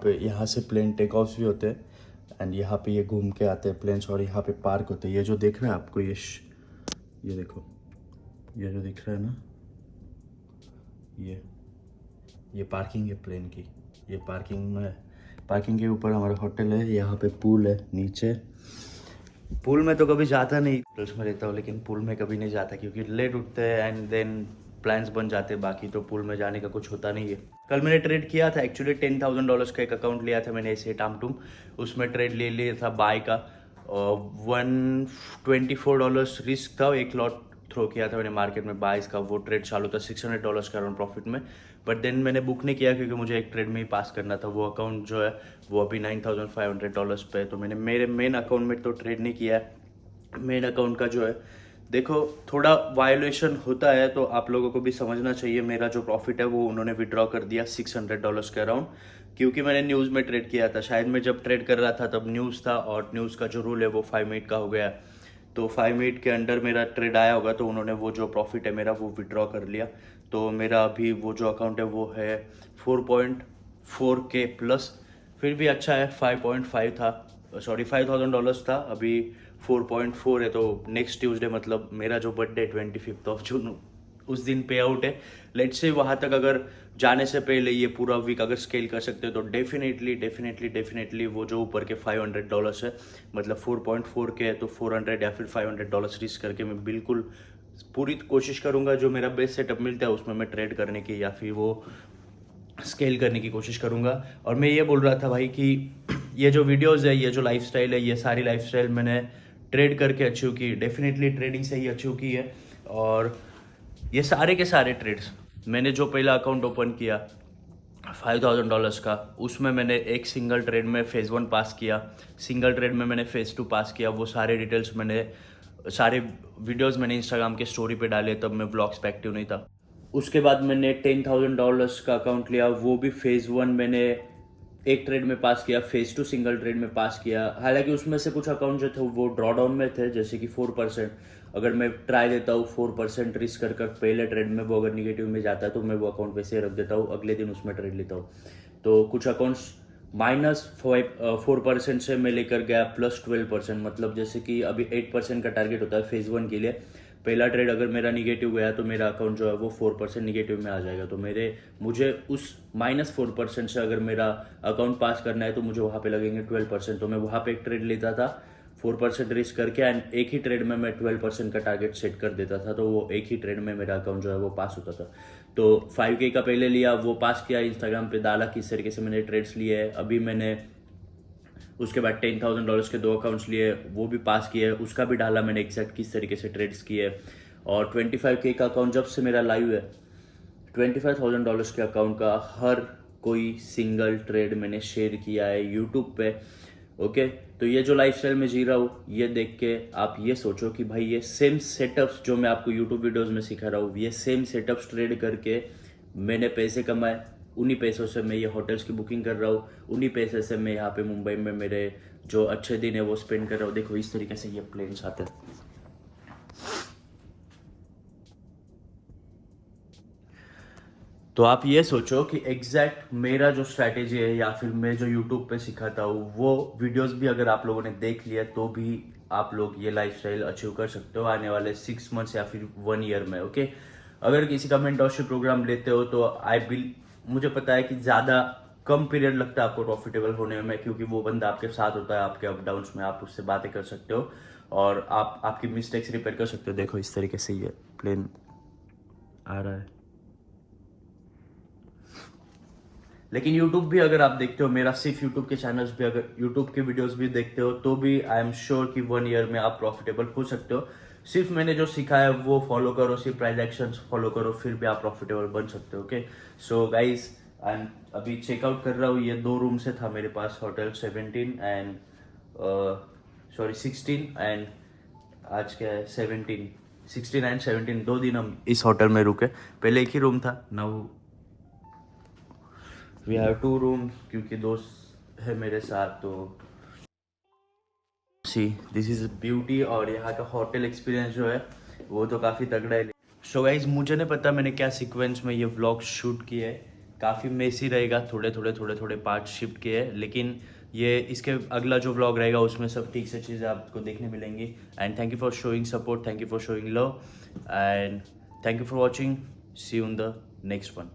पे यहाँ से प्लेन टेक ऑफ भी होते हैं एंड यहाँ पे ये घूम के आते हैं प्लेन्स और यहाँ पे पार्क होते हैं। ये जो देख रहा है आपको ये देखो, ये जो दिख रहा है ना, ये पार्किंग है प्लेन की। ये पार्किंग के ऊपर हमारा होटल है, यहाँ पे पूल है नीचे। पूल में तो कभी जाता नहीं, होटल्स में रहता हूँ लेकिन पूल में कभी नहीं जाता क्योंकि लेट उठते हैं एंड देन प्लान्स बन जाते हैं, बाकी तो पूल में जाने का कुछ होता नहीं है। कल मैंने ट्रेड किया था एक्चुअली $10,000 का एक अकाउंट लिया था मैंने ऐसे टाम टूम, उसमें ट्रेड ले लिया था बाय का। $124 रिस्क था, एक लॉट थ्रो किया था मैंने मार्केट में बाइस का। वो ट्रेड चालू था $600 का अराउंड प्रॉफिट में, बट देन मैंने बुक नहीं किया क्योंकि मुझे एक ट्रेड में ही पास करना था। वो अकाउंट जो है वो अभी $9,500 पे है, तो मैंने मेरे मेन अकाउंट में तो ट्रेड नहीं किया है। मेन अकाउंट का जो है देखो थोड़ा वायोलेशन होता है, तो आप लोगों को भी समझना चाहिए। मेरा जो प्रॉफिट है वो उन्होंने विड्रॉ कर दिया $600 के अराउंड, क्योंकि मैंने न्यूज़ में ट्रेड किया था। शायद मैं जब ट्रेड कर रहा था तब न्यूज़ था, और न्यूज़ का जो रूल है वो 5 मिनट का हो गया, तो 5 मिनट के अंडर मेरा ट्रेड आया होगा, तो उन्होंने वो जो प्रॉफिट है मेरा वो विड्रॉ कर लिया। तो मेरा अभी वो जो अकाउंट है वो है 4.4K प्लस, फिर भी अच्छा है। 5.5 था, सॉरी $5,000 था, अभी 4.4 है। तो नेक्स्ट ट्यूसडे मतलब मेरा जो बर्थडे 25 जून, उस दिन पे आउट है। लेट्स से वहाँ तक अगर जाने से पहले ये पूरा वीक अगर स्केल कर सकते हो तो डेफिनेटली वो जो ऊपर के $500 है, मतलब 4.4K है, तो 400 या फिर $500 रिस्क करके मैं बिल्कुल पूरी कोशिश करूँगा जो मेरा बेस्ट सेटअप मिलता है उसमें मैं ट्रेड करने की या फिर वो स्केल करने की कोशिश करूँगा। और मैं ये बोल रहा था भाई कि ये जो वीडियोज़ है, ये जो लाइफस्टाइल है, ये सारी लाइफस्टाइल मैंने ट्रेड करके अचीव की, डेफिनेटली ट्रेडिंग से ही अचीव की है। और ये सारे के सारे ट्रेड्स मैंने जो पहला अकाउंट ओपन किया $5,000 का, उसमें मैंने एक सिंगल ट्रेड में फेज़ 1 पास किया, सिंगल ट्रेड में मैंने फेज़ 2 पास किया। वो सारे डिटेल्स मैंने, सारे वीडियोस मैंने इंस्टाग्राम के स्टोरी पे डाले, तब मैं ब्लॉग्स पे एक्टिव नहीं था। उसके बाद मैंने $10,000 का अकाउंट लिया, वो भी फेज़ 1 मैंने एक ट्रेड में पास किया, फेज़ 2 सिंगल ट्रेड में पास किया। हालांकि उसमें से कुछ अकाउंट जो थे वो ड्रॉ डाउन में थे, जैसे कि 4%। अगर मैं ट्राई देता हूँ 4% रिस्क कर पहले ट्रेड में, वो अगर निगेटिव में जाता है तो मैं वो अकाउंट वैसे ही रख देता हूँ, अगले दिन उसमें ट्रेड लेता हूँ। तो कुछ अकाउंट्स -4% से मैं लेकर गया +12%, मतलब जैसे कि अभी 8% का टारगेट होता है फेज़ 1 के लिए। पहला ट्रेड अगर मेरा निगेटिव गया तो मेरा अकाउंट जो है वो 4% निगेटिव में आ जाएगा। तो मुझे उस -4% से अगर मेरा अकाउंट पास करना है तो मुझे वहाँ पे लगेंगे 12%। तो मैं वहाँ पे एक ट्रेड लेता था 4% रिस्क करके, एंड एक ही ट्रेड में मैं 12% का टारगेट सेट कर देता था, तो वो एक ही ट्रेड में मेरा अकाउंट जो है वो पास होता था। तो 5K का पहले लिया, वो पास किया, इंस्टाग्राम पे डाला किस तरीके से मैंने ट्रेड्स लिए है। अभी मैंने उसके बाद $10,000 के 2 अकाउंट्स लिए, वो भी पास किए, उसका भी डाला मैंने एग्जैक्ट किस तरीके से ट्रेड्स किए। और 25K का अकाउंट जब से मेरा लाइव है, $25,000 के अकाउंट का हर कोई सिंगल ट्रेड मैंने शेयर किया है यूट्यूब पे। ओके, तो ये जो लाइफस्टाइल में जी रहा हूँ, ये देख के आप ये सोचो कि भाई ये सेम सेटअप्स जो मैं आपको यूट्यूब वीडियोस में सिखा रहा हूँ, ये सेम सेटअप्स ट्रेड करके मैंने पैसे कमाए। उन्हीं पैसों से मैं ये होटल्स की बुकिंग कर रहा हूँ, उन्हीं पैसे से मैं यहाँ पे मुंबई में मेरे जो अच्छे दिन है वो स्पेंड कर रहा हूँ। देखो इस तरीके से ये प्लेन्स आते हैं। तो आप ये सोचो कि एग्जैक्ट मेरा जो स्ट्रैटेजी है या फिर मैं जो यूट्यूब पे सिखाता हूँ वो वीडियोस भी अगर आप लोगों ने देख लिया तो भी आप लोग ये लाइफस्टाइल अचीव कर सकते हो आने वाले 6 मंथ्स या फिर 1 ईयर में। ओके, अगर किसी का मेंटरशिप प्रोग्राम लेते हो तो मुझे पता है कि ज़्यादा कम पीरियड लगता है आपको प्रॉफिटेबल होने में, क्योंकि वो बंदा आपके साथ होता है, आपके अप डाउन्स में आप उससे बातें कर सकते हो और आप आपकी मिस्टेक्स रिपेयर कर सकते हो। देखो इस तरीके से ये प्लेन आ रहा है। लेकिन YouTube भी अगर आप देखते हो, मेरा सिर्फ YouTube के चैनल्स भी, अगर YouTube के वीडियोस भी देखते हो तो भी आई एम श्योर कि 1 ईयर में आप प्रॉफिटेबल हो सकते हो। सिर्फ मैंने जो सीखा है वो फॉलो करो, सिर्फ प्राइस एक्शंस फॉलो करो, फिर भी आप प्रॉफिटेबल बन सकते हो। Okay, so guys I am अभी चेकआउट कर रहा हूँ। ये 2 रूम से था मेरे पास, होटल 16 एंड आज क्या है 16 एंड 17, 2 दिन हम इस होटल में रुके। पहले एक ही रूम था, नाउ वी हैव 2 रूम, क्योंकि दोस्त है मेरे साथ। तो सी दिस इज ब्यूटी, और यहाँ का होटल एक्सपीरियंस जो है वो तो काफ़ी तगड़ा है। सो गाइज मुझे नहीं पता मैंने क्या सीक्वेंस में ये व्लॉग शूट किया है, काफ़ी मेसी रहेगा, थोड़े पार्ट शिफ्ट किए हैं, लेकिन ये इसके अगला जो व्लॉग रहेगा उसमें सब ठीक से चीज़ें आपको देखने मिलेंगी। And thank you for showing support, thank you for showing love, and thank you for watching. See you in the next one.